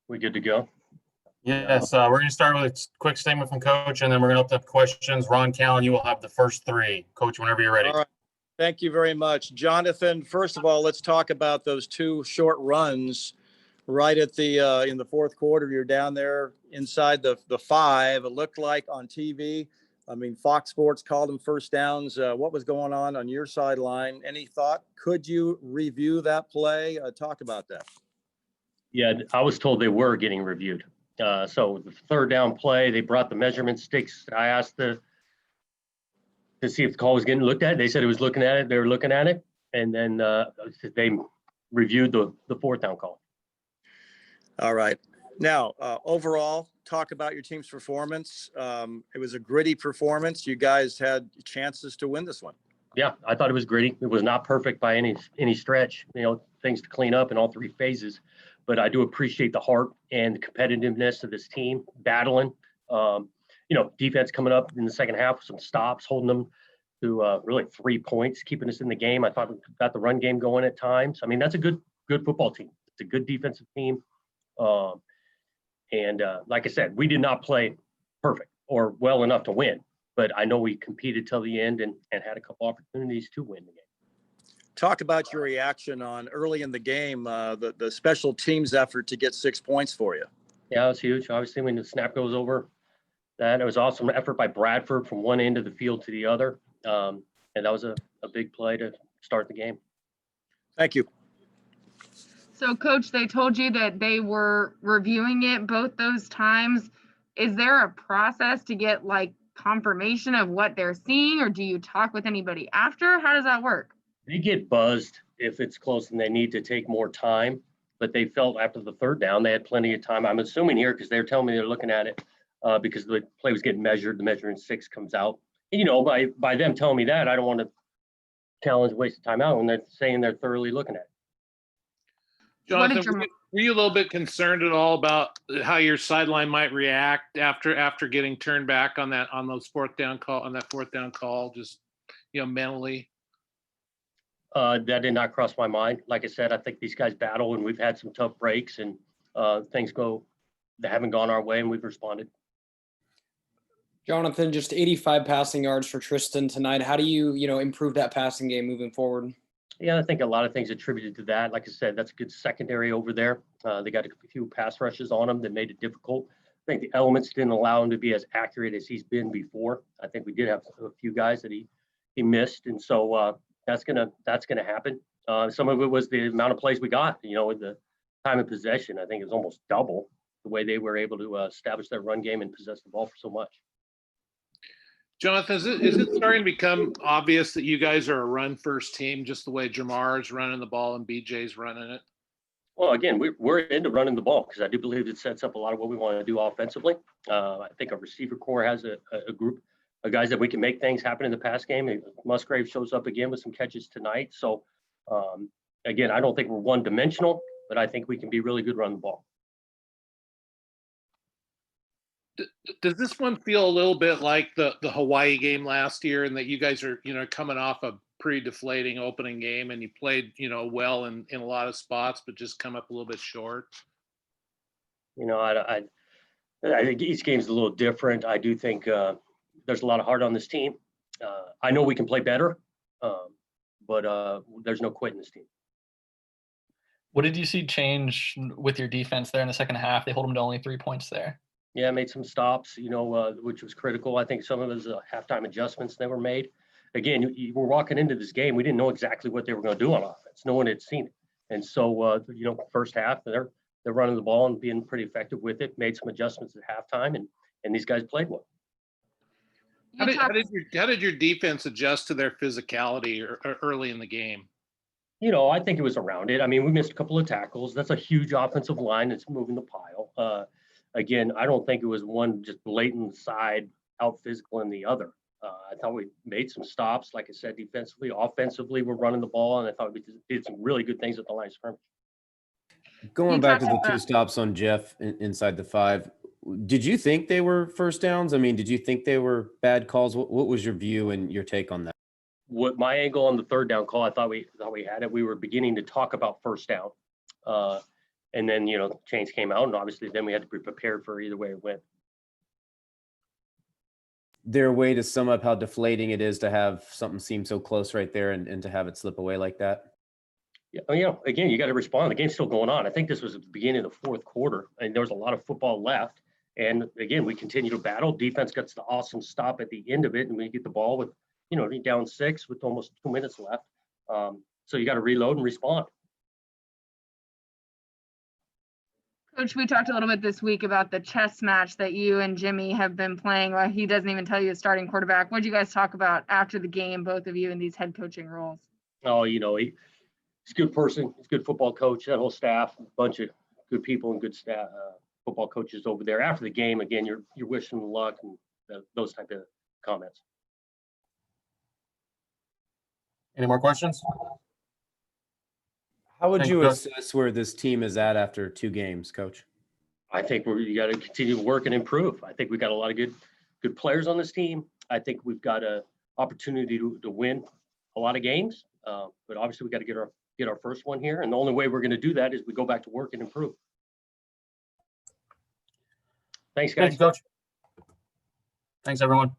We good to go? Yes, we're going to start with a quick statement from Coach, and then we're going to open up questions. Ron Callen, you will have the first three. Coach, whenever you're ready. All right. Thank you very much. Jonathan, first of all, let's talk about those two short runs right at the in the fourth quarter. You're down there inside the 5. It looked like on TV. I mean, Fox Sports called them first downs. What was going on your sideline? Any thought? Could you review that play? Talk about that. Yeah, I was told they were getting reviewed. So the third down play, they brought the measurement sticks. I asked to see if the call was getting looked at. They said it was looking at it. They were looking at it. And then they reviewed the fourth down call. All right. Now, overall, talk about your team's performance. It was a gritty performance. You guys had chances to win this one. Yeah, I thought it was gritty. It was not perfect by any stretch. Things to clean up in all three phases. But I do appreciate the heart and the competitiveness of this team battling. Defense coming up in the second half with some stops, holding them to really 3 points, keeping us in the game. I thought we got the run game going at times. I mean, that's a good football team. It's a good defensive team. Like I said, we did not play perfect or well enough to win, but I know we competed till the end and had a couple opportunities to win the game. Talk about your reaction on early in the game, the special teams effort to get 6 points for you. Yeah, it was huge. Obviously, when the snap goes over, it was awesome effort by Bradford from one end of the field to the other. And that was a big play to start the game. Thank you. So, Coach, they told you that they were reviewing it both those times. Is there a process to get confirmation of what they're seeing, or do you talk with anybody after? How does that work? They get buzzed if it's close and they need to take more time, but they felt after the third down, they had plenty of time. I'm assuming here because they're telling me they're looking at it because the play was getting measured. The measuring 6 comes out. And, by them telling me that, I don't want to challenge waste of time out when they're saying they're thoroughly looking at it. Jonathan, were you a little bit concerned at all about how your sideline might react after getting turned back on that fourth down call, just mentally? That did not cross my mind. Like I said, I think these guys battle, and we've had some tough breaks, and things that haven't gone our way, and we've responded. Jonathan, just 85 passing yards for Tristan tonight. How do you, improve that passing game moving forward? Yeah, I think a lot of things attributed to that. Like I said, that's a good secondary over there. They got a few pass rushes on him that made it difficult. I think the elements didn't allow him to be as accurate as he's been before. I think we did have a few guys that he missed, and so that's gonna happen. Some of it was the amount of plays we got. With the time of possession, I think it was almost double the way they were able to establish their run game and possess the ball for so much. Jonathan, is it starting to become obvious that you guys are a run-first team, just the way Jamar's running the ball and BJ's running it? Well, again, we're into running the ball because I do believe it sets up a lot of what we want to do offensively. I think our receiver core has a group of guys that we can make things happen in the pass game. Musgrave shows up again with some catches tonight. So, again, I don't think we're one-dimensional, but I think we can be really good running the ball. Does this one feel a little bit like the Hawaii game last year, and that you guys are coming off a pretty deflating opening game and you played well in a lot of spots but just come up a little bit short? I think each game's a little different. I do think there's a lot of heart on this team. I know we can play better, but there's no quit in this team. What did you see change with your defense there in the second half? They hold them to only 3 points there. Yeah, made some stops, which was critical. I think some of those halftime adjustments that were made. Again, you were walking into this game, we didn't know exactly what they were going to do on offense. No one had seen it. And so, first half, they're running the ball and being pretty effective with it, made some adjustments at halftime, and these guys played well. How did your defense adjust to their physicality early in the game? I think it was around it. I mean, we missed a couple of tackles. That's a huge offensive line that's moving the pile. Again, I don't think it was one just blatant side out physical in the other. I thought we made some stops, like I said, defensively. Offensively, we're running the ball, and I thought we did some really good things at the line of scrimmage. Going back to the 2 stops on Jeff inside the 5, did you think they were first downs? I mean, did you think they were bad calls? What was your view and your take on that? What my angle on the third down call, I thought we had it. We were beginning to talk about first down. And then, change came out, and obviously then we had to be prepared for either way it went. There a way to sum up how deflating it is to have something seem so close right there and to have it slip away like that? Yeah, again, you got to respond. The game's still going on. I think this was at the beginning of the fourth quarter, and there was a lot of football left. And again, we continue to battle. Defense gets the awesome stop at the end of it, and we get the ball with, down 6 with almost 2 minutes left. So you got to reload and respond. Coach, we talked a little bit this week about the chess match that you and Jimmy have been playing. Well, he doesn't even tell you the starting quarterback. What did you guys talk about after the game, both of you in these head coaching roles? Oh, he's a good person. He's a good football coach. That whole staff, a bunch of good people and good staff, football coaches over there. After the game, again, you're wishing them luck and those type of comments. Any more questions? How would Thank you you. assess where this team is at after 2 games, Coach? I think you got to continue to work and improve. I think we've got a lot of good players on this team. I think we've got an opportunity to win a lot of games, but obviously we got to get our first one here, and the only way we're going to do that is we go back to work and improve. Thanks, guys. Thank you, Coach. Thanks, everyone.